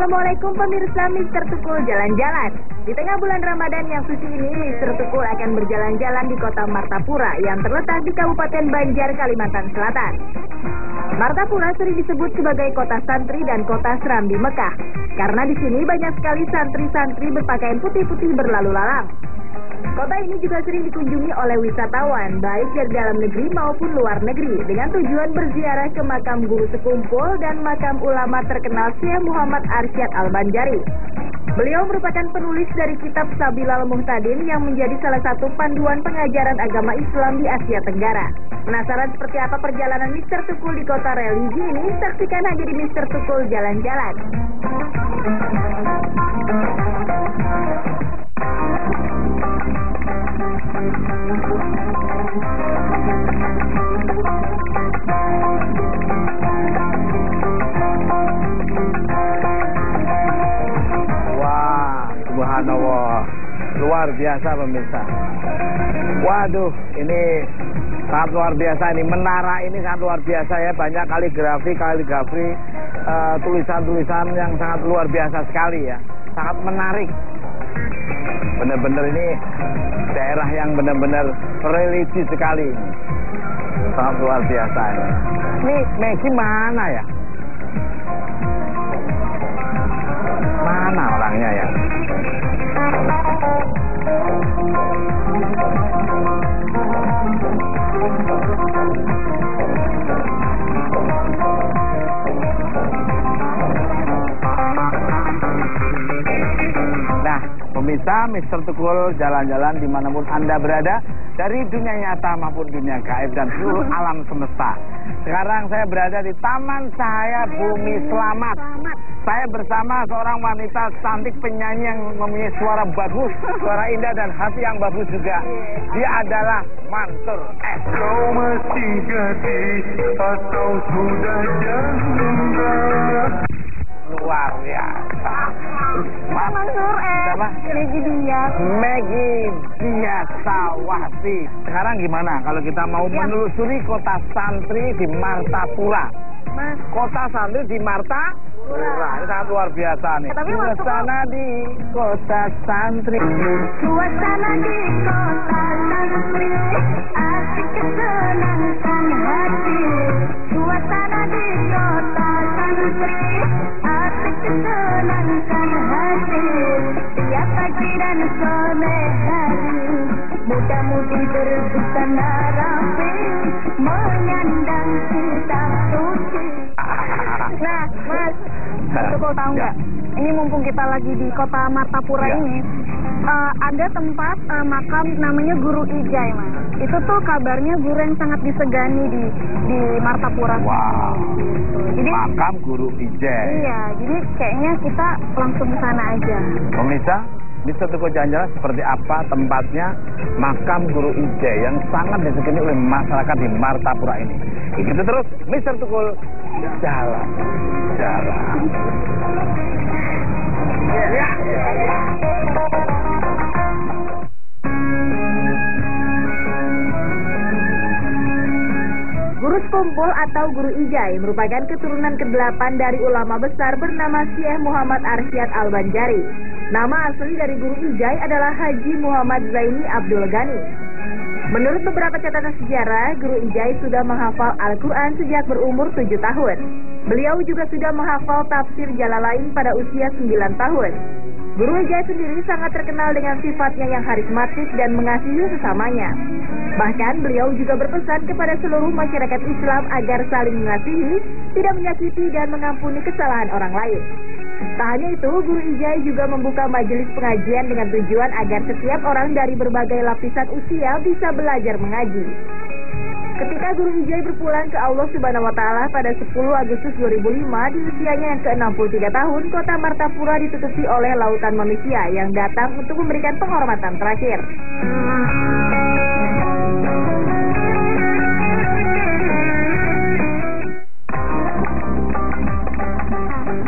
Assalamualaikum pemirsa Mister Tukul Jalan-Jalan. Di tengah bulan Ramadan yang suci ini, Mister Tukul akan berjalan-jalan di kota Martapura yang terletak di Kabupaten Banjar, Kalimantan Selatan. Martapura sering disebut sebagai kota santri dan kota seram di Mekah, karena di sini banyak sekali santri-santri berpakaian putih-putih berlalu lalang. Kota ini juga sering dikunjungi oleh wisatawan, baik dari dalam negeri maupun luar negeri, dengan tujuan berziarah ke makam guru sekumpul dan makam ulama terkenal Syekh Muhammad Arsyad Al-Banjari. Beliau merupakan penulis dari kitab Sabilal Muhtadin yang menjadi salah satu panduan pengajaran agama Islam di Asia Tenggara. Penasaran seperti apa perjalanan Mister Tukul di kota religi ini? Saksikan hanya di Mister Tukul Jalan-Jalan. Subhanallah, luar biasa pemirsa. Waduh, ini sangat luar biasa. Ini menara ini sangat luar biasa ya. Banyak kaligrafi, tulisan-tulisan yang sangat luar biasa sekali ya. Sangat menarik. Benar-benar ini daerah yang benar-benar religi sekali. Sangat luar biasa ini. Ini Maggie mana ya? Mana orangnya ya? Nah, pemirsa Mister Tukul jalan-jalan dimanapun Anda berada, dari dunia nyata maupun dunia gaib dan seluruh alam semesta. Sekarang saya berada di Taman Cahaya Bumi Selamat. Saya bersama seorang wanita cantik penyanyi yang mempunyai suara bagus, suara indah dan hati yang bagus juga. Dia adalah Mantur S. Kau masih gadis atau sudah janda? Luar biasa. Mantur S. Maggie Dias. Maggie Dias Sawati. Sekarang gimana kalau kita mau menelusuri kota santri di Martapura? Kota santri di Martapura. Ini sangat luar biasa nih. Suasana di kota santri. Suasana di kota santri, asik kesenangan hati. Suasana di kota santri, asik kesenangan hati. Tiap pagi dan sore hari, muda-mudi berbusana rapi, menyandang kitab suci. Nah, Mas, Tukul tahu nggak? Ini mumpung kita lagi di kota Martapura ini, ada tempat makam namanya Guru Ijai, Mas. Itu tuh kabarnya guru yang sangat disegani di Martapura. Wow. Jadi, makam Guru Ijai. Iya, jadi kayaknya kita langsung ke sana aja. Pemirsa, Mister Tukul jalan-jalan seperti apa tempatnya makam Guru Ijai yang sangat disegani oleh masyarakat di Martapura ini. Ikuti terus Mister Tukul jalan. Guru Sekumpul atau Guru Ijai merupakan keturunan ke-8 dari ulama besar bernama Syekh Muhammad Arsyad Al-Banjari. Nama asli dari Guru Ijai adalah Haji Muhammad Zaini Abdul Ghani. Menurut beberapa catatan sejarah, Guru Ijai sudah menghafal Al-Quran sejak berumur 7 tahun. Beliau juga sudah menghafal tafsir Jalalain pada usia 9 tahun. Guru Ijai sendiri sangat terkenal dengan sifatnya yang karismatik dan mengasihi sesamanya. Bahkan beliau juga berpesan kepada seluruh masyarakat Islam agar saling mengasihi, tidak menyakiti dan mengampuni kesalahan orang lain. Tak hanya itu, Guru Ijai juga membuka majelis pengajian dengan tujuan agar setiap orang dari berbagai lapisan usia bisa belajar mengaji. Ketika Guru Ijai berpulang ke Allah Subhanahu wa Ta'ala pada 10 Agustus 2005 di usianya yang ke-63 tahun, kota Martapura ditutupi oleh lautan manusia yang datang untuk memberikan penghormatan terakhir.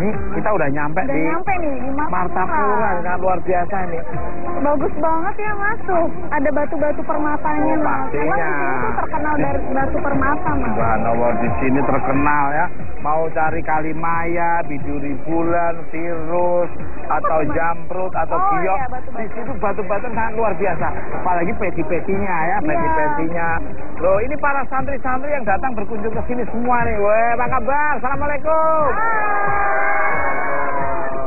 Ini kita udah nyampe di nih di Martapura, sangat luar biasa ini. Bagus banget ya Mas tuh. Ada batu-batu permatanya Oh, Mas. pastinya. Memang di sini tuh terkenal dari batu permata Mas. Subhanallah, di sini terkenal ya. Mau cari kalimaya, biduri bulan, virus, atau jamrut, atau Oh, giok. iya, batu-batu. Di situ batu-batu sangat luar biasa. Apalagi peti-petinya ya, Iya. peti-petinya. Loh, ini para santri-santri yang datang berkunjung ke sini semua nih. Weh, apa kabar? Assalamualaikum.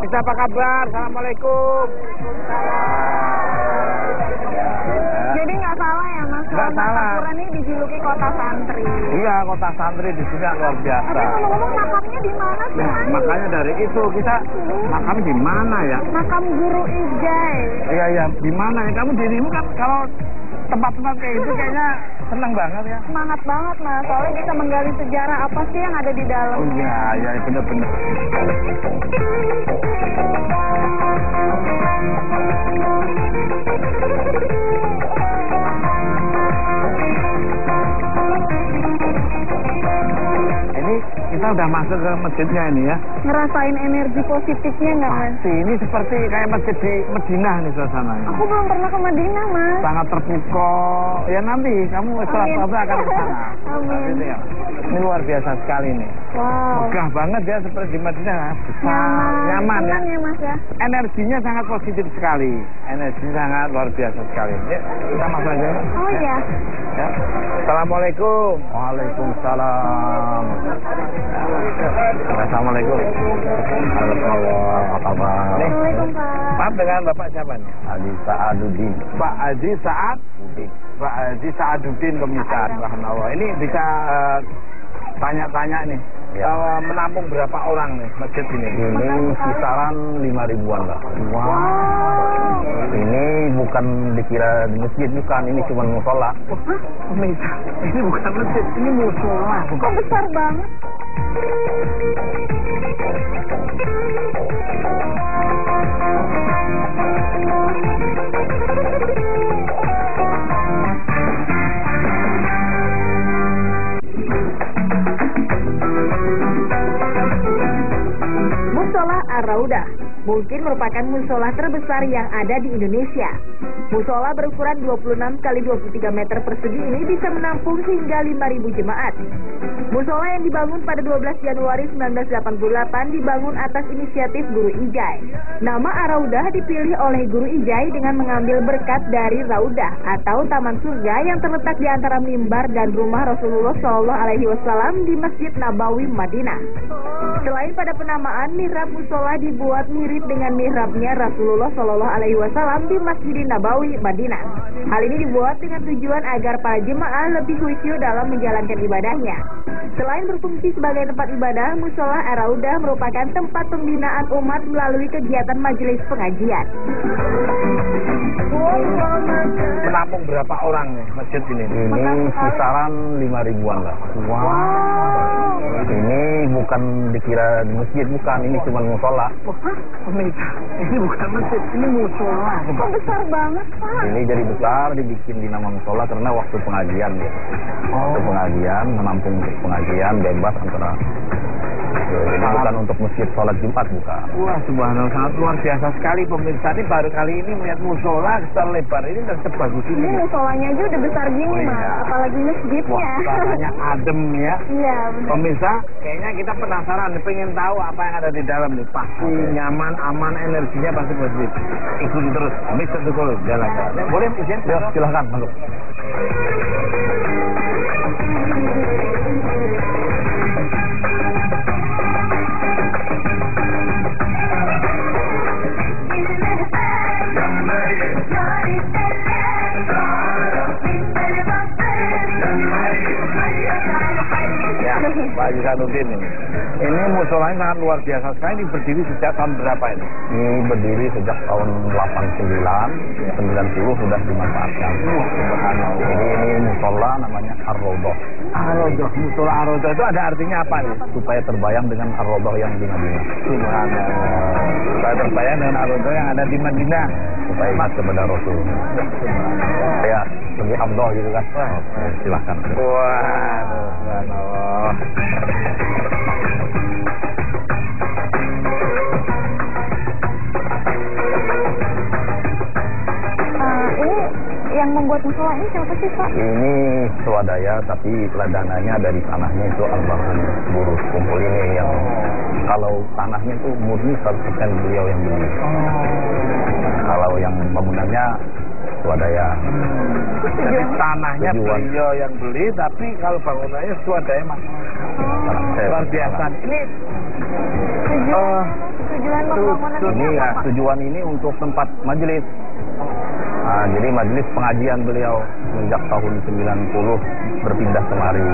Bisa apa kabar? Assalamualaikum. Jadi nggak salah ya Mas. Nggak kalau salah. Martapura ini dijuluki kota santri. Iya, kota santri di sini luar biasa. Tapi ngomong-ngomong makamnya di mana sih Nah, Mas? makanya dari itu kita makam di mana ya? Makam Guru Ijai. Iya, iya, di mana ya? Kamu dirimu kan kalau tempat-tempat kayak itu kayaknya seneng banget ya. Semangat banget Mas. Soalnya bisa menggali sejarah apa sih yang ada di dalam. Oh iya, iya bener-bener. Ini kita udah masuk ke masjidnya ini ya. Ngerasain energi positifnya nggak Mas? Pasti ini seperti kayak masjid di Madinah nih suasananya. Aku belum pernah ke Madinah Mas. Sangat terpukau. Ya nanti kamu setelah Amin. puasa akan ke sana. Amin. Gitu ya. Ini luar biasa sekali nih. Wow. Megah banget ya seperti di Madinah. Besar, nyaman ya. Tenang ya Mas ya. Energinya sangat positif sekali. Energinya sangat luar biasa sekali. Ya, kita masuk aja. Oh iya. Ya. Assalamualaikum. Waalaikumsalam. Assalamualaikum. Waalaikumsalam. Apa kabar? Assalamualaikum Pak. Maaf dengan Bapak siapa nih? Adi Sa'aduddin. Pak Haji Saad. Pak Haji Sa'aduddin Komisar. Rahmanallah. Ini bisa tanya-tanya nih. Ya. Menampung berapa orang nih masjid ini? Ini kisaran 5.000-an lah. Wow. Ini bukan dikira di masjid, bukan. Ini cuma musola. Pemirsa, ini bukan masjid, ini musola. Kok besar banget? Musola Ar-Raudah mungkin merupakan musola terbesar yang ada di Indonesia. Musola berukuran 26 kali 23 meter persegi ini bisa menampung hingga 5.000 jemaat. Musola yang dibangun pada 12 Januari 1988 dibangun atas inisiatif Guru Ijai. Nama Ar-Raudah dipilih oleh Guru Ijai dengan mengambil berkat dari Raudah atau Taman Surga yang terletak di antara mimbar dan rumah Rasulullah SAW di Masjid Nabawi, Madinah. Selain pada penamaan, mihrab musola dibuat mirip dengan mihrabnya Rasulullah SAW di Masjid Nabawi, Madinah. Hal ini dibuat dengan tujuan agar para jemaah lebih khusyuk dalam menjalankan ibadahnya. Selain berfungsi sebagai tempat ibadah, musola Ar-Raudah merupakan tempat pembinaan umat melalui kegiatan majelis pengajian. Menampung berapa orang nih masjid ini? Ini kisaran 5.000-an lah. Wow. Ini bukan dikira di masjid, bukan. Ini cuma musola. Pemirsa, ini bukan masjid, ini musola. Kok besar banget Pak? Ini jadi besar, dibikin di nama musola karena waktu pengajian ya. Waktu pengajian, menampung untuk pengajian, bebas antara. Ini bukan untuk masjid sholat Jumat, bukan. Wah, subhanallah, sangat luar biasa sekali pemirsa. Ini baru kali ini melihat musola selebar ini dan sebagus Ini ini. musolanya aja udah besar gini Oh, iya. Mas. Apalagi masjidnya. Wah, rasanya adem ya. Iya benar. Pemirsa, kayaknya kita penasaran, pengen tahu apa yang ada di dalam nih. Pasti nyaman, aman, energinya pasti positif. Ikuti terus, Mr. Tukul jalan-jalan. Boleh izin? Ya, silahkan masuk. Ya, Pak Haji Sa'aduddin ini. Ini musolanya sangat luar biasa sekali. Ini berdiri sejak tahun berapa ini? Ini berdiri sejak tahun 89, 90 sudah dimanfaatkan. Subhanallah. Jadi ini musola namanya Ar-Raudah. Ar-Raudah, musola Ar-Raudah itu ada artinya apa nih? Supaya terbayang dengan Ar-Raudah yang di Madinah. Subhanallah. Supaya terbayang dengan Ar-Raudah yang ada di Madinah. Supaya ingat kepada Rasul. Ya, lebih afdol gitu kan. Oke, silahkan. Wah, subhanallah. membuat musola ini siapa sih Pak? Ini swadaya, tapi dananya dari tanahnya itu almarhum guru kumpul ini yang kalau tanahnya itu murni 100% beliau yang beli. Kalau yang bangunannya swadaya. Jadi tanahnya beliau yang beli, tapi kalau bangunannya swadaya mas. Luar biasa. Ini Tujuan pembangunan ini ya, tujuan ini untuk tempat majelis. Nah, jadi majelis pengajian beliau sejak tahun 90 berpindah kemari.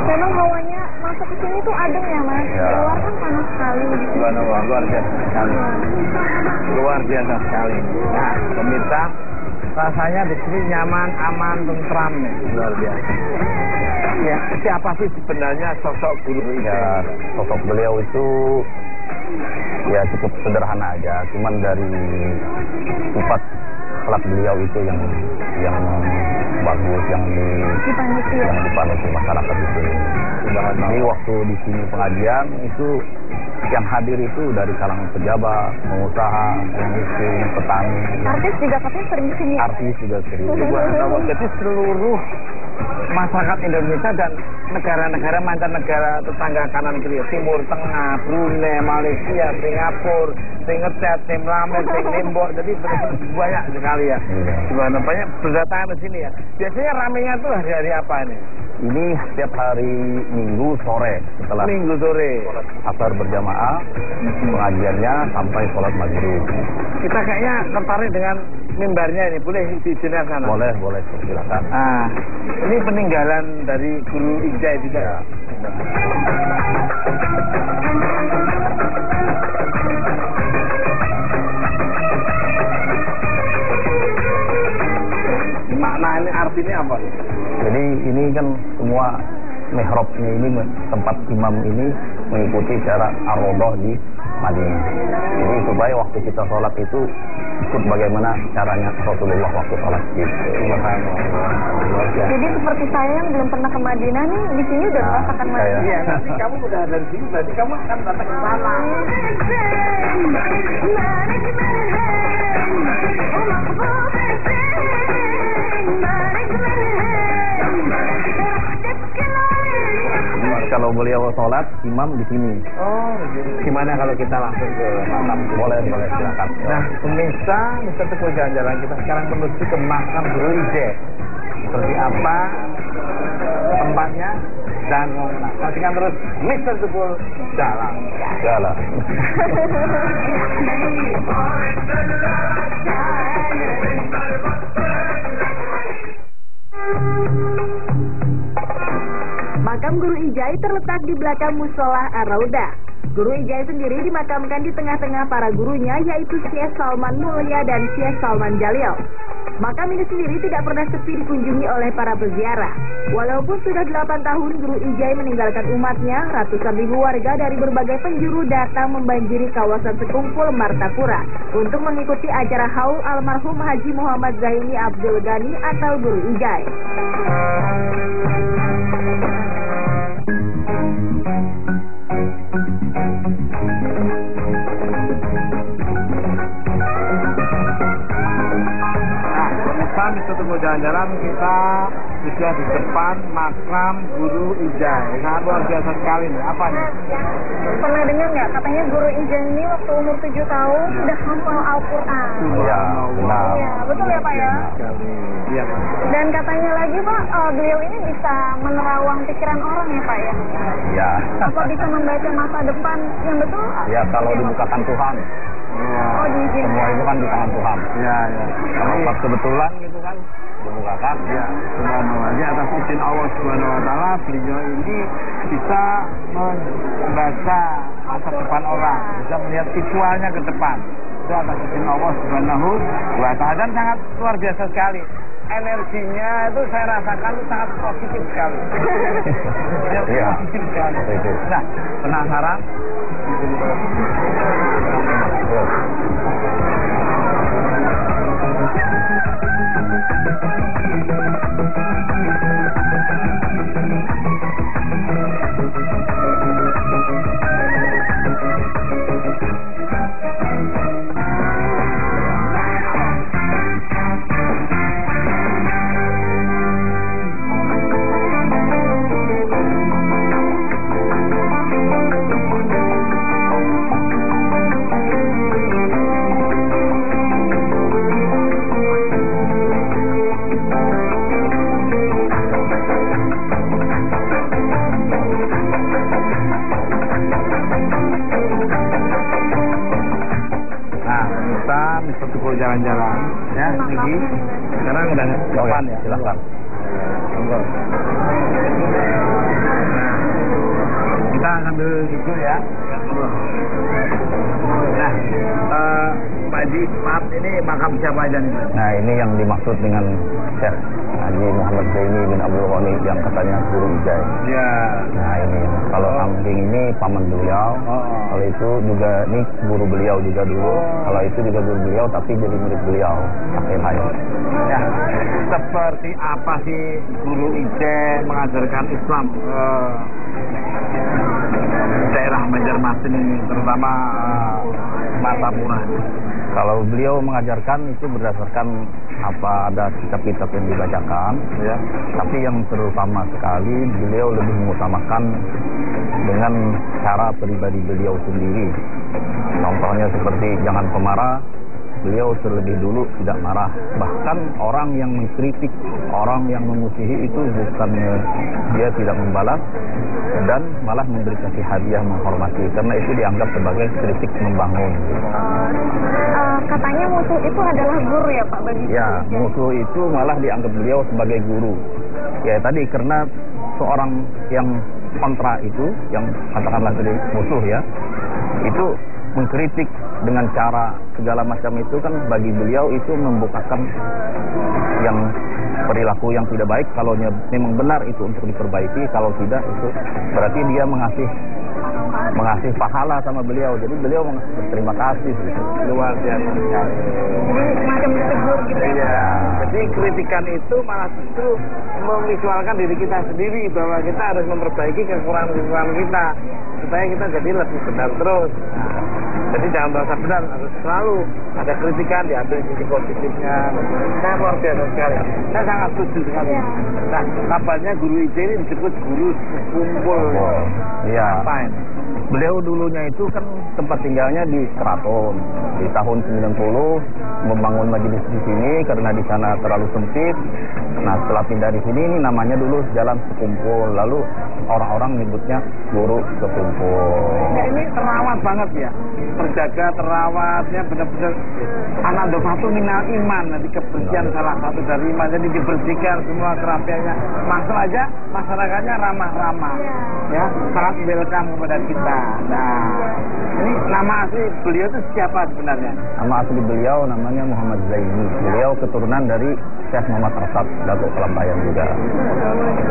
memang hawanya masuk ke sini tuh adem ya Mas. Ya. Di luar kan panas sekali. luar biasa sekali. Luar biasa sekali. Nah, pemirsa, rasanya di sini nyaman, aman, tentram nih. Luar biasa. Ya, siapa sih sebenarnya sosok guru ini? Ya, sosok beliau itu ya cukup sederhana aja, cuman dari sifat akhlak beliau itu yang bagus, yang dipanuti masyarakat di sini. Jadi waktu di sini pengajian itu yang hadir itu dari kalangan pejabat, pengusaha, yang miskin, petani. Artis juga katanya sering di sini. Artis juga sering. Jadi seluruh masyarakat Indonesia dan negara-negara mancanegara tetangga kanan kiri, Timur Tengah, Brunei, Malaysia, Singapura, Singapura, Melampir, Limbok, jadi benar-benar banyak sekali ya. Gimana banyak berdatangan ke sini ya. Biasanya ramenya tuh hari-hari apa ini? Ini setiap hari Minggu sore setelah Minggu sore. asar berjamaah, pengajiannya sampai sholat maghrib. Kita kayaknya tertarik dengan mimbarnya ini, boleh diizinkan sana? Boleh, silakan. Ah, ini peninggalan dari Guru Ijai juga. Ya. Makna ini artinya apa? Jadi ini kan semua mihrabnya ini tempat imam ini mengikuti cara ar-rodoh di Madinah. Jadi supaya waktu kita sholat itu ikut bagaimana caranya Rasulullah waktu sholat gitu. Jadi seperti saya yang belum pernah ke Madinah nih, di sini udah merasakan Madinah. Iya, nanti kamu udah ada di sini, berarti kamu akan datang ke sana. Kalau beliau sholat, imam di sini. Oh, gimana kalau kita langsung ke makam? Boleh, silakan. Nah, pemirsa, Mr. Tukul jalan-jalan kita sekarang menuju ke makam Guru Ijai. Seperti apa tempatnya dan saksikan terus Mr. Tukul jalan. Jalan. Makam Guru Ijai terletak di belakang musola Ar-Raudah. Guru Ijai sendiri dimakamkan di tengah-tengah para gurunya, yaitu Syekh Salman Mulia dan Syekh Salman Jalil. Makam ini sendiri tidak pernah sepi dikunjungi oleh para peziarah. Walaupun sudah 8 tahun Guru Ijai meninggalkan umatnya, ratusan ribu warga dari berbagai penjuru datang membanjiri kawasan Sekumpul Martapura untuk mengikuti acara haul almarhum Haji Muhammad Zaini Abdul Ghani atau Guru Ijai. Mr. Tukul jalan-jalan kita sudah di depan makam Guru Ijai. Sangat luar biasa sekali nih. Apa nih? Pernah dengar nggak? Katanya Guru Ijai ini waktu umur 7 tahun sudah hafal Al-Quran. Iya, benar. Iya, betul ya Pak ya? Iya. Dan katanya lagi Pak, beliau ini bisa menerawang pikiran orang ya Pak ya? Ya. Apa bisa membaca masa depan yang betul? Ya, kalau dibukakan Tuhan. Oh, diizinkan. Semua itu kan di tangan Tuhan. Iya, iya. Kalau pas kebetulan gitu kan dibukakan. Ya, subhanallah. Di atas izin Allah Subhanahu wa taala, beliau ini bisa membaca masa depan orang, bisa melihat visualnya ke depan. Itu atas izin Allah Subhanahu wa taala, dan sangat luar biasa sekali. Energinya itu saya rasakan sangat positif sekali. Iya. Positif sekali. Nah, penasaran? Sekarang udah depan ya. Silakan. Monggo. Kita sambil duduk ya. Nah, Pak Haji, maaf ini makam siapa aja nih? Nah, ini yang dimaksud dengan Syekh Haji Muhammad Zaini bin Abdul Ghani yang katanya guru Ijai. Ya. Nah, ini kalau samping ini paman beliau. Kalau itu juga ini guru beliau juga dulu. Kalau itu juga guru beliau tapi jadi murid beliau. Pakai lain. Ya. Seperti apa sih guru Ijai mengajarkan Islam daerah Banjarmasin ini, terutama Martapura? Kalau beliau mengajarkan itu berdasarkan apa ada kitab-kitab yang dibacakan, ya. Tapi yang terutama sekali beliau lebih mengutamakan dengan cara pribadi beliau sendiri. Contohnya seperti jangan pemarah, beliau terlebih dulu tidak marah. Bahkan orang yang mengkritik, orang yang memusuhi itu bukannya dia tidak membalas dan malah memberi kasih hadiah menghormati, karena itu dianggap sebagai kritik membangun. Katanya musuh itu adalah guru ya Pak bagi Ya, musuh itu malah dianggap beliau sebagai guru. Ya tadi karena seorang yang kontra itu, yang katakanlah tadi musuh ya, itu mengkritik dengan cara segala macam itu kan bagi beliau itu membukakan yang perilaku yang tidak baik. Kalau memang benar itu untuk diperbaiki, kalau tidak itu berarti dia mengasih pahala sama beliau. Jadi beliau berterima kasih gitu. Luar biasa sekali. Jadi semacam ditegur gitu ya. Iya. Jadi kritikan itu malah justru memvisualkan diri kita sendiri bahwa kita harus memperbaiki kekurangan-kekurangan kita supaya kita jadi lebih benar terus. Nah, jadi jangan merasa benar, harus selalu ada kritikan, diambil sisi positifnya. Saya luar biasa sekali. Saya sangat setuju sekali. Nah, kabarnya guru Ijai ini disebut guru kumpul. Iya. Apa ini? Beliau dulunya itu kan tempat tinggalnya di Keraton. Di tahun 90 membangun majelis di sini karena di sana terlalu sempit. Nah, setelah pindah di sini ini namanya dulu Jalan Sekumpul. Lalu orang-orang menyebutnya Guru Sekumpul. Nah, ini terawat banget ya. Terjaga, terawatnya benar-benar anak dofatu minal iman. Nanti kebersihan salah satu dari iman. Jadi dibersihkan semua kerampiannya. Masuk aja masyarakatnya ramah-ramah. Ya, sangat welcome kepada kita. Nah, ini nama asli beliau itu siapa sebenarnya? Nama asli beliau namanya Muhammad Zaini. Beliau keturunan dari Syekh Muhammad Arsad, Datuk Kelambayan juga.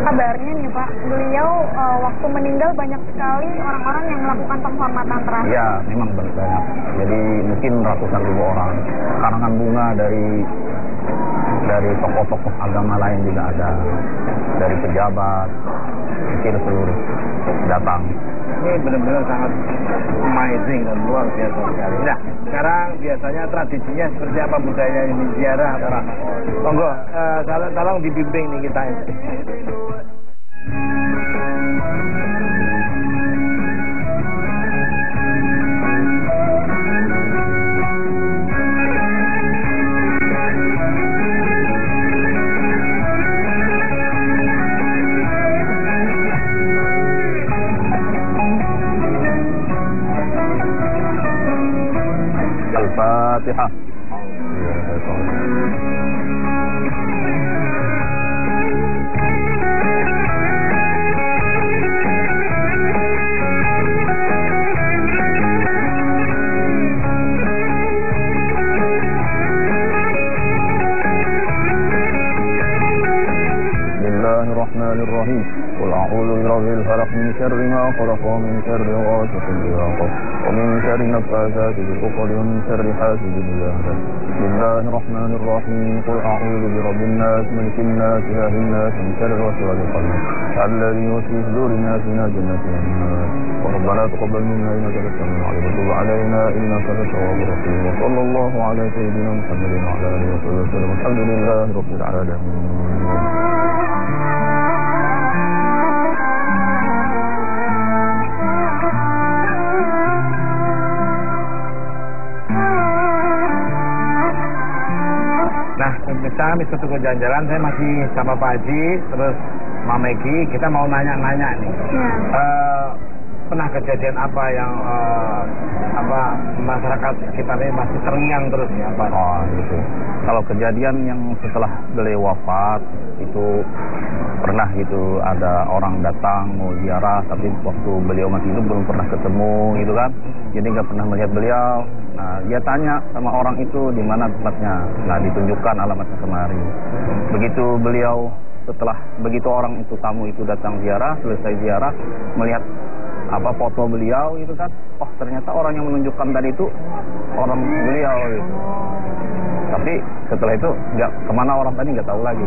Kabarnya nih Pak, beliau waktu meninggal banyak sekali orang-orang yang melakukan penghormatan terakhir. Ya, memang banyak. Jadi mungkin ratusan ribu orang. Karangan bunga dari tokoh-tokoh agama lain juga ada. Dari pejabat, mungkin seluruh datang. Ini benar-benar sangat amazing dan luar biasa sekali. Nah, sekarang biasanya tradisinya seperti apa budaya ini ziarah orang? Monggo, tolong dibimbing nih kita ini. Al-Fatihah. Bismillahirrahmanirrahim. Qul a'udzu birabbil falaq min syarri ma khalaq wa min syarri ghasiqin idza waqab wa min syarri naffatsati fil 'uqad wa min syarri hasidin idza hasad. Bismillahirrahmanirrahim. Qul a'udzu birabbin nas malikin nas ilahin nas min syarri waswasil khannas alladhi yuwaswisu fi sudurin nas min al-jannati wan nas. Rabbana taqabbal minna innaka antas samiul 'alim wa tub 'alaina innaka antat tawwabur rahim. Wa sallallahu 'ala sayyidina Muhammadin wa 'ala alihi wa sahbihi wa sallam. Alhamdulillahi rabbil 'alamin. Nah, pemirsa Mister Tukul Jalan-Jalan, saya masih sama Pak Haji, terus Mama Megi, kita mau nanya-nanya nih. Pernah kejadian apa yang masyarakat kita ini masih terngiang terus ya Pak? Oh gitu. Kalau kejadian yang setelah beliau wafat itu pernah gitu ada orang datang mau ziarah, tapi waktu beliau masih hidup belum pernah ketemu gitu kan, jadi nggak pernah melihat beliau. Nah dia tanya sama orang itu di mana tempatnya, nah ditunjukkan alamatnya kemari. Begitu begitu orang itu, tamu itu datang ziarah, selesai ziarah melihat foto beliau itu kan, oh ternyata orang yang menunjukkan tadi itu orang beliau gitu. Tapi setelah itu nggak kemana orang tadi nggak tahu lagi.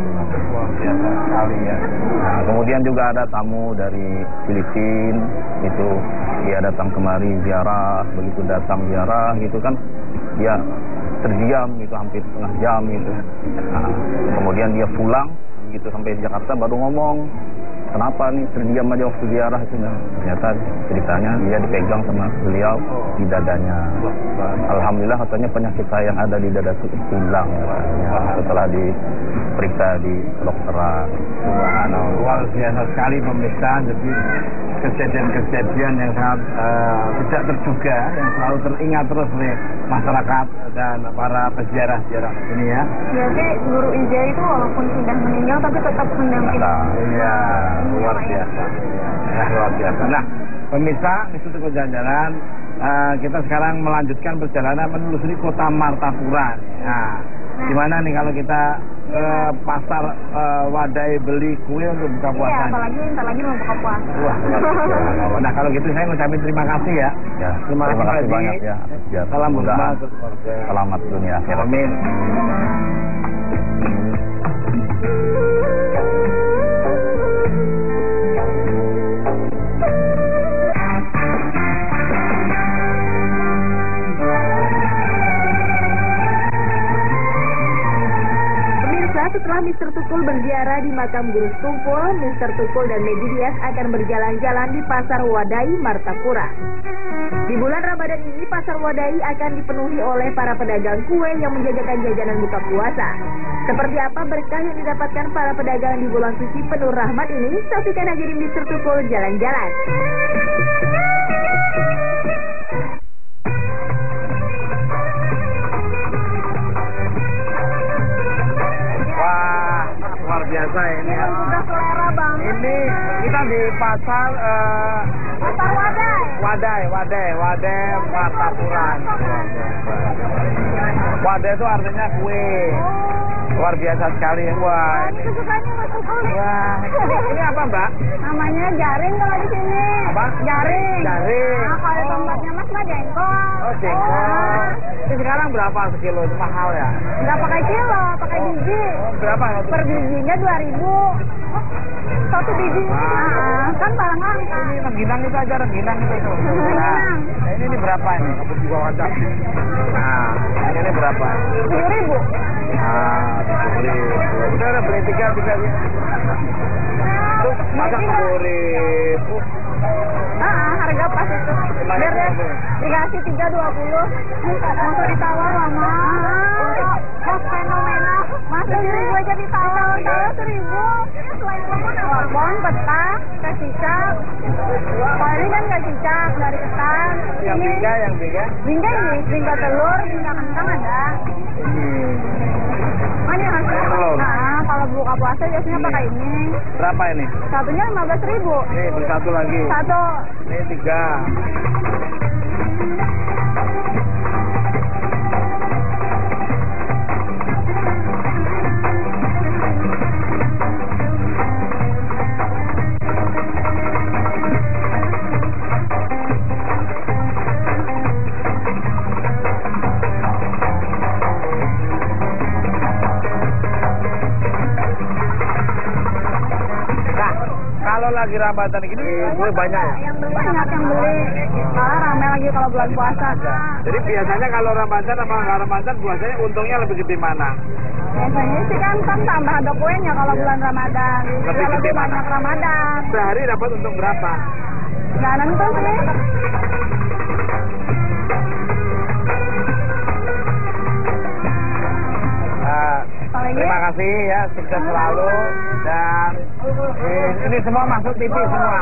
Wah, biasa sekali ya. Nah, kemudian juga ada tamu dari Filipina itu, dia datang kemari ziarah, begitu datang ziarah gitu kan, dia terdiam gitu hampir setengah jam gitu. Nah, kemudian dia pulang gitu sampai di Jakarta baru ngomong, kenapa nih terdiam aja waktu ziarah itu. Ternyata ceritanya dia dipegang sama beliau di dadanya. Alhamdulillah katanya penyakit saya yang ada di dada itu hilang katanya setelah diperiksa di kedokteran. Subhanallah, luar biasa sekali pemirsa. Jadi kejadian-kejadian yang sangat tidak terduga, yang selalu teringat terus oleh masyarakat dan para peziarah-ziarah ini ya. Jadi Guru Ijai itu walaupun sudah meninggal tapi tetap mendampingi. Iya, luar biasa. Ya, luar biasa. Nah, pemirsa, itu untuk jalan-jalan. Kita sekarang melanjutkan perjalanan menelusuri kota Martapura. Nah, gimana nih kalau kita ke pasar Wadai beli kue untuk buka puasa? Iya, apalagi ntar lagi mau buka puasa. Wah, nah kalau gitu saya ngucapin terima kasih ya. Ya, terima kasih banyak ya. Biar Salam mudah-mudahan berkah. selamat dunia akhirat. Amin. Setelah Mr. Tukul berziarah di makam Guru Tumpul, Mr. Tukul dan Lady Dias akan berjalan-jalan di Pasar Wadai, Martapura. Di bulan Ramadan ini, Pasar Wadai akan dipenuhi oleh para pedagang kue yang menjajakan jajanan buka puasa. Seperti apa berkah yang didapatkan para pedagang di bulan suci penuh rahmat ini? Saksikan aja di Mr. Tukul jalan-jalan. Luar biasa ini ya. Sudah selera banget. Ini kita di pasar Wadai Martapura. Wadai itu artinya kue. Luar biasa sekali. Wah, ini Sukanya Mas Tukul. wah, ini apa Mbak? Namanya jaring kalau di sini. Apa? Jaring. Jaring. Nah, kalau tempatnya Mas mah jengkol. Oh, jengkol. Ini sekarang berapa sekilo? Itu mahal ya? Nggak pakai kilo, pakai biji. Oh, berapa? Per bijinya 2.000. Satu biji. Nah, kan barang langka. Ini rengginang itu aja, rengginang itu. Rengginang. Nah, ini berapa ini? Nah, ini berapa? 10.000. Nah, 10.000. Udah beli tiga bisa ya. Tuh, masa 10.000. Harga pas itu. Biar deh, dikasih 3.20. Masa ditawar lama. Untuk kos fenomena. Masa 1.000 aja ditawar. Tawar 1.000. Pohon petang, kecicak. Kalau ini kan kecicak dari ketan. Yang tiga, yang tiga. Bingga ini, bingga telur, bingga kentang ada. Ini hasilnya. Telur. Nah, kalau buka puasa biasanya pakai ini. Berapa ini? Satunya 15.000. Nih, beli satu lagi. Satu. Ini 3. Kalau lagi Ramadan gini, kue banyak ya? Yang beli banyak yang beli. Malah rame lagi kalau bulan puasa. Jadi biasanya kalau Ramadan sama nggak Ramadan, biasanya untungnya lebih gede mana? Biasanya sih kan tambah ada kuenya kalau bulan Ramadan. Lebih Lebih gede mana? banyak Ramadan. Sehari dapat untung berapa? Nggak nentu sih. Terima kasih ya, sukses selalu dan ini semua masuk TV semua.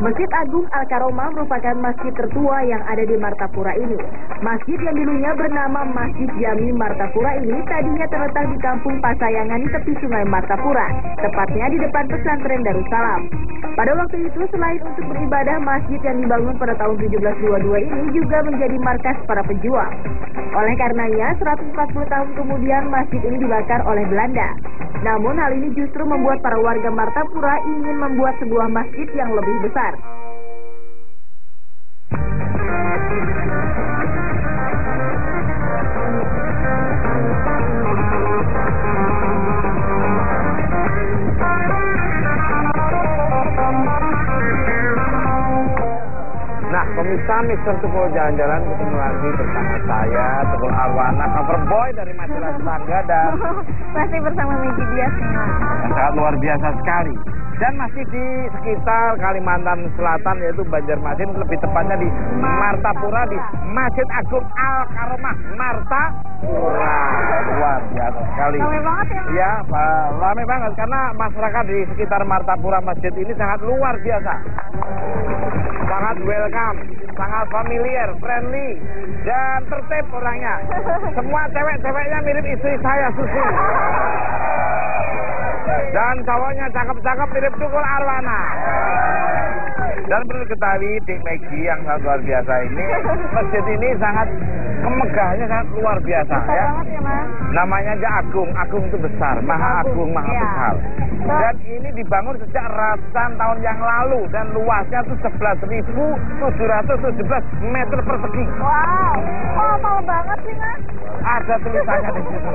Masjid Agung Al-Karomah merupakan masjid tertua yang ada di Martapura ini. Masjid yang dulunya bernama Masjid Jami Martapura ini tadinya terletak di Kampung Pasayangan di tepi Sungai Martapura, tepatnya di depan pesantren Darussalam. Pada waktu itu, selain untuk beribadah, masjid yang dibangun pada tahun 1722 ini juga menjadi markas para pejuang. Oleh karenanya, 140 tahun kemudian masjid ini dibakar oleh Belanda. Namun hal ini justru membuat para warga Martapura ingin membuat sebuah masjid yang lebih besar. Nah, pemirsa Mister Tukul Jalan-Jalan ketemu lagi bersama saya, Tukul Arwana, cover boy dari majalah Tetangga, dan Masih bersama Megi Dias nih, Mas. yang sangat luar biasa sekali. Dan masih di sekitar Kalimantan Selatan, yaitu Banjarmasin, lebih tepatnya di Martapura, di Masjid Agung Al-Karomah Martapura. Luar biasa sekali. Ramai banget ya, Mas? Iya, ramai banget karena masyarakat di sekitar Martapura masjid ini sangat luar biasa. Sangat welcome, sangat familiar, friendly, dan tertib orangnya. Semua cewek-ceweknya mirip istri saya, Susi. Dan cowoknya cakep-cakep mirip Tukul Arwana. Dan perlu diketahui Dik Megi yang sangat luar biasa ini, masjid ini sangat kemegahannya sangat luar biasa Besar ya. banget ya, Mas. Namanya aja Agung, Agung itu besar, Maha Agung, Maha Iya. besar. Dan ini dibangun sejak ratusan tahun yang lalu dan luasnya itu 11.717 meter persegi. Wow, kok hafal banget sih, Mas? Ada tulisannya di situ.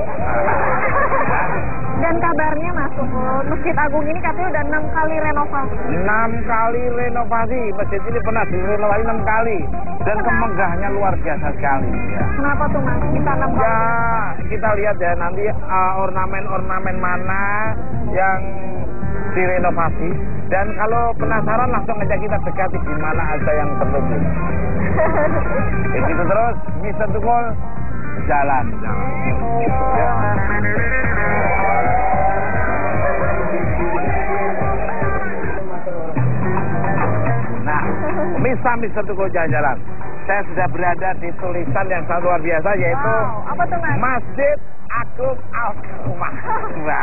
Dan kabarnya masuk Masjid Agung ini katanya udah 6 kali renovasi. 6 kali renovasi, masjid ini pernah direnovasi 6 kali dan kemegahannya luar biasa sekali. Ya. Kenapa tuh, Mas? Bisa 6 kali? Ya, kita lihat ya nanti ornamen-ornamen mana yang direnovasi. Dan kalau penasaran langsung aja kita dekati di mana aja yang tertutup. Begitu terus, Mister Tukul jalan. Ya. Nah, Mister Tukul jalan-jalan. Saya sudah berada di tulisan yang sangat luar biasa, yaitu Wow, apa tuh, Mas? Masjid Agung Al-Karomah.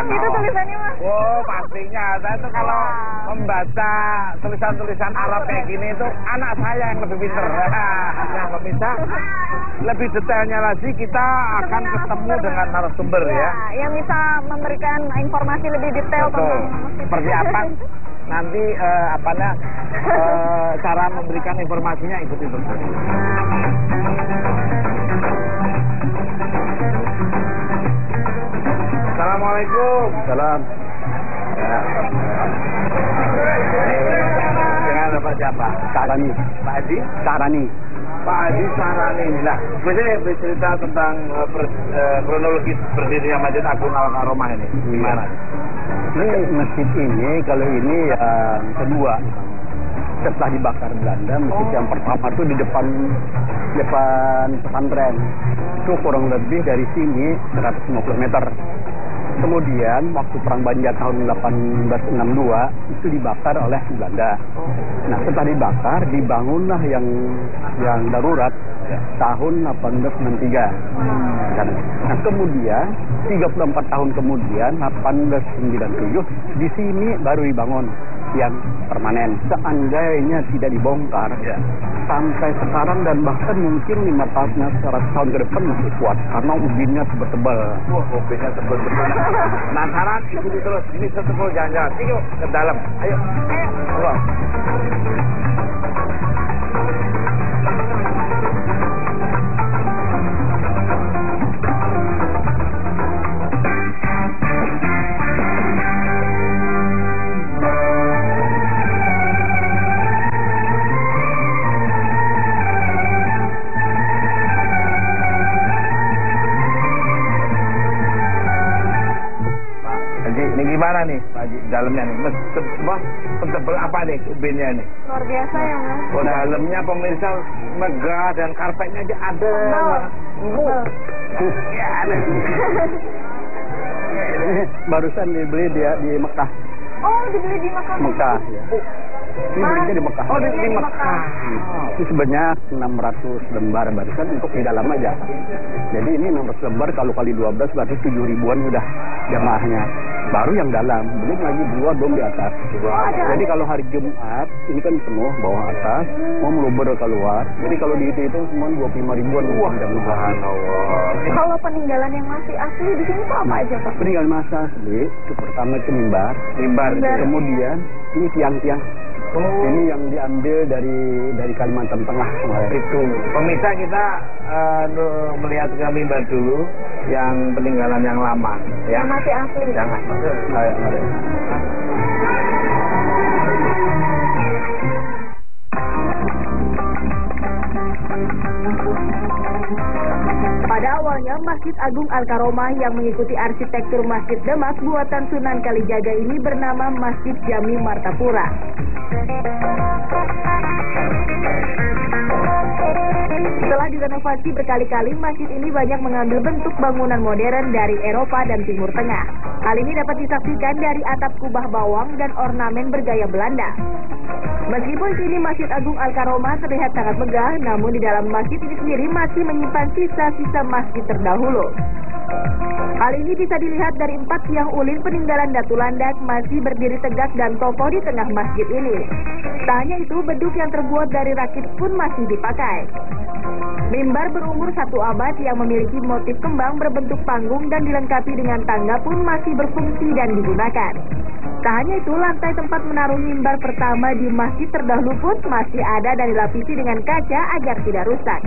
Itu tulisannya, Mas? Oh, pastinya. Saya tuh kalau membaca tulisan-tulisan Arab kayak gini itu anak saya yang lebih pinter. Nah, pemirsa, lebih detailnya lagi kita akan ketemu dengan narasumber ya. Yang bisa memberikan informasi lebih detail Betul. tentang masjid. Seperti apa? Nanti cara memberikan informasinya ikuti terus. Assalamualaikum. Salam. Ya. Dengan Bapak siapa? Sarani. Pak Haji? Sarani. Pak Haji Sarani. Nah, biasanya bercerita tentang kronologis berdirinya Masjid Agung Al-Karomah ini. Gimana? Ini masjid ini, kalau ini yang kedua. Setelah dibakar Belanda, masjid yang pertama itu di depan pesantren. Itu kurang lebih dari sini 150 meter. Kemudian waktu Perang Banjar tahun 1862 itu dibakar oleh Belanda. Nah, setelah dibakar dibangunlah yang darurat tahun 1863. Nah, kemudian 34 tahun kemudian 1897 di sini baru dibangun yang permanen. Seandainya tidak dibongkar sampai sekarang dan bahkan mungkin 100 tahun ke depan masih kuat karena ubinnya tebal-tebal. Wah, ubinnya tebal-tebal. Penasaran? Ikuti terus. Ini Tukul jalan-jalan. Yuk ke dalam. Ayo. Keluar. Ini gimana nih Pak Haji, dalamnya nih? Tebel apa nih ubinnya nih? Luar biasa ya, Mas. Oh, dalamnya pemirsa megah dan karpetnya aja ada. Ya, ada. Barusan dibeli dia di Mekah. Oh, dibeli di Mekah. Mekah ya. Ini belinya di Mekah. Oh, di Mekah. Ini sebanyak 600 lembar barusan untuk di dalam aja. Jadi ini 600 lembar kalau kali 12 berarti 7 ribuan sudah jamaahnya. Baru yang dalam, belum lagi dua dom di atas. Jadi kalau hari Jumat ini kan penuh bawah atas, mau meluber keluar. Jadi kalau dihitung semua 25 ribuan. Wah, Kalau peninggalan yang masih asli di sini tuh apa aja Pak? peninggalan masa asli itu pertama itu mimbar. Kemudian ini tiang-tiang. Ini yang diambil dari Kalimantan Tengah kemarin. Itu pemirsa, kita melihat ke mimbar dulu yang peninggalan yang lama ya. Yang masih asli. Jangan. Ada. Pada awalnya, Masjid Agung Al-Karomah yang mengikuti arsitektur Masjid Demak buatan Sunan Kalijaga ini bernama Masjid Jami Martapura. Setelah direnovasi berkali-kali, masjid ini banyak mengambil bentuk bangunan modern dari Eropa dan Timur Tengah. Hal ini dapat disaksikan dari atap kubah bawang dan ornamen bergaya Belanda. Meskipun kini Masjid Agung Al-Karomah terlihat sangat megah, namun di dalam masjid ini sendiri masih menyimpan sisa-sisa masjid terdahulu. Hal ini bisa dilihat dari 4 tiang ulin peninggalan Datu Landak masih berdiri tegak dan kokoh di tengah masjid ini. Tak hanya itu, beduk yang terbuat dari rakit pun masih dipakai. Mimbar berumur 1 abad yang memiliki motif kembang berbentuk panggung dan dilengkapi dengan tangga pun masih berfungsi dan digunakan. Tak hanya itu, lantai tempat menaruh mimbar pertama di masjid terdahulu pun masih ada dan dilapisi dengan kaca agar tidak rusak.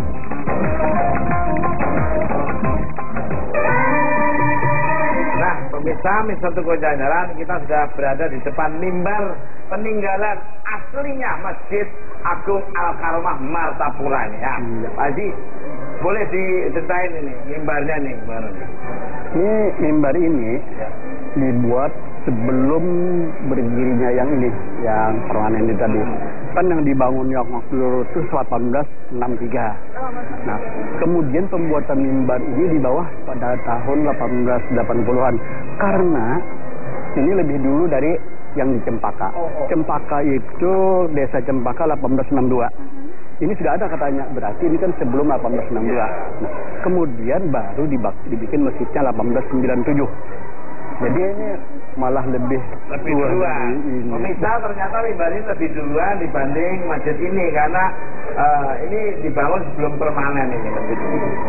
Nah, pemirsa Mr. Tuku Jajaran, kita sudah berada di depan mimbar peninggalan aslinya Masjid Agung Al-Karomah Martapura ini ya. Pak Haji, boleh diceritain ini mimbarnya nih gimana? Ini mimbar ini dibuat sebelum berdirinya yang ini, yang permanen ini tadi. Kan yang dibangun yang waktu itu 1863. Nah, kemudian pembuatan mimbar ini di bawah pada tahun 1880-an. Karena ini lebih dulu dari yang di Cempaka. Cempaka itu desa Cempaka 1862. Ini sudah ada katanya, berarti ini kan sebelum 1862. Nah, kemudian baru dibikin masjidnya 1897. Jadi ini malah lebih duluan. Pemirsa, ternyata mimbar ini lebih duluan dibanding masjid ini karena ini dibangun sebelum permanen ini.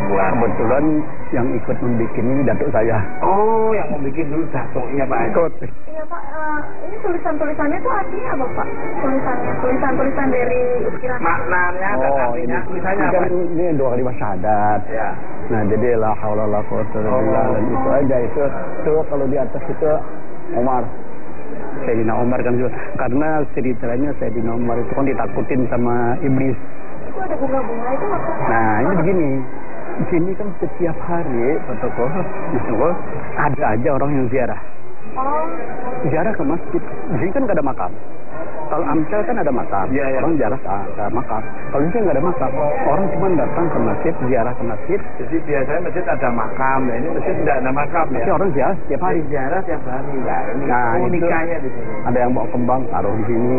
Kebetulan yang ikut membuat ini datuk saya. Oh, yang membuat dulu datuknya Pak. Ikut. Iya Pak, ini tulisan-tulisannya tuh artinya apa Pak? Tulisan dari ukiran. Maknanya dan artinya tulisannya apa? Ini doa kalimat syahadat. Ya. Nah, jadi la haula wala quwwata illa billah, dan itu aja itu kalau di atas itu Umar. Sayyidina Umar kan juga. Karena ceritanya Sayyidina Umar itu kan ditakutin sama iblis. Itu ada bunga-bunga itu apa? Nah, ini begini. Di sini kan setiap hari ada aja orang yang ziarah. Oh. Ziarah ke masjid. Di sini kan nggak ada makam. Kalau Amsel kan ada makam, orang ziarah ke makam. Kalau di sini nggak ada makam, orang cuma datang ke masjid, ziarah ke masjid. Jadi biasanya masjid ada makam, ya ini masjid tidak ada makam ya. Tapi orang ziarah setiap hari. Ziarah tiap hari ya. Ini unikanya di sini. Ada yang bawa kembang taruh di sini,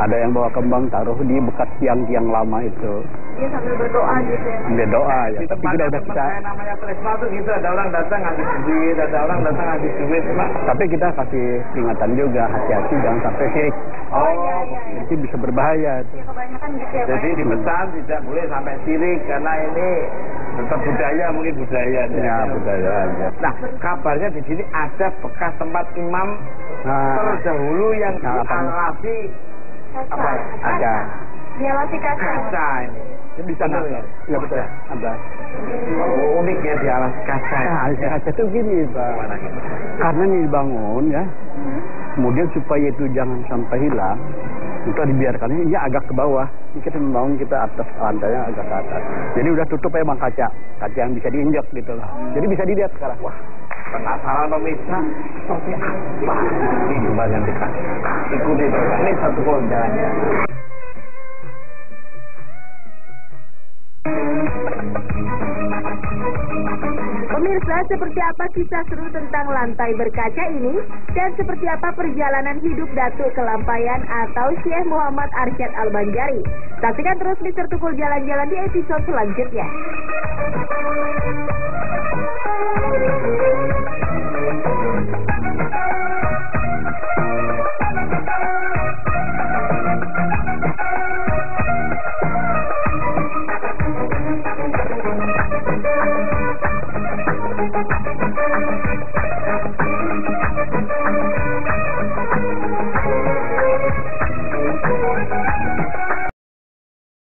ada yang bawa kembang taruh di bekas tiang-tiang lama itu. Dia sambil berdoa gitu ya. Sambil doa ya. Di Tapi tempat kita udah kita. Namanya Tresma tuh gitu, ada orang datang ngasih duit, ada orang datang ngasih duit, Pak. Tapi kita kasih peringatan juga, hati-hati jangan sampai sirik. Oh iya. Itu bisa berbahaya. Ya, kebanyakan gitu ya Pak. Jadi dipesan tidak boleh sampai sirik karena ini tetap budaya, mungkin budaya. Ya, budaya aja. Nah, kabarnya di sini ada bekas tempat imam terdahulu yang dialasi apa? Ada. Dialasi kaca ini. Ini bisa ya? Ya betul. Ada. Unik ya dialasi kaca. Nah, alasi kaca itu gini Pak. Karena ini dibangun ya. Kemudian supaya itu jangan sampai hilang, itu dibiarkan ini agak ke bawah. Ini kita membangun kita atas lantainya agak ke atas. Jadi udah tutup ya bang kaca yang bisa diinjak gitu lah. Jadi bisa dilihat sekarang. Wah, penasaran pemirsa seperti apa ini gambar yang dikasih. Ikuti ini satu jalannya. Pemirsa, seperti apa kisah seru tentang lantai berkaca ini? Dan seperti apa perjalanan hidup Datuk Kelampayan atau Syekh Muhammad Arsyad Al-Banjari? Saksikan terus Mister Tukul Jalan-Jalan di episode selanjutnya.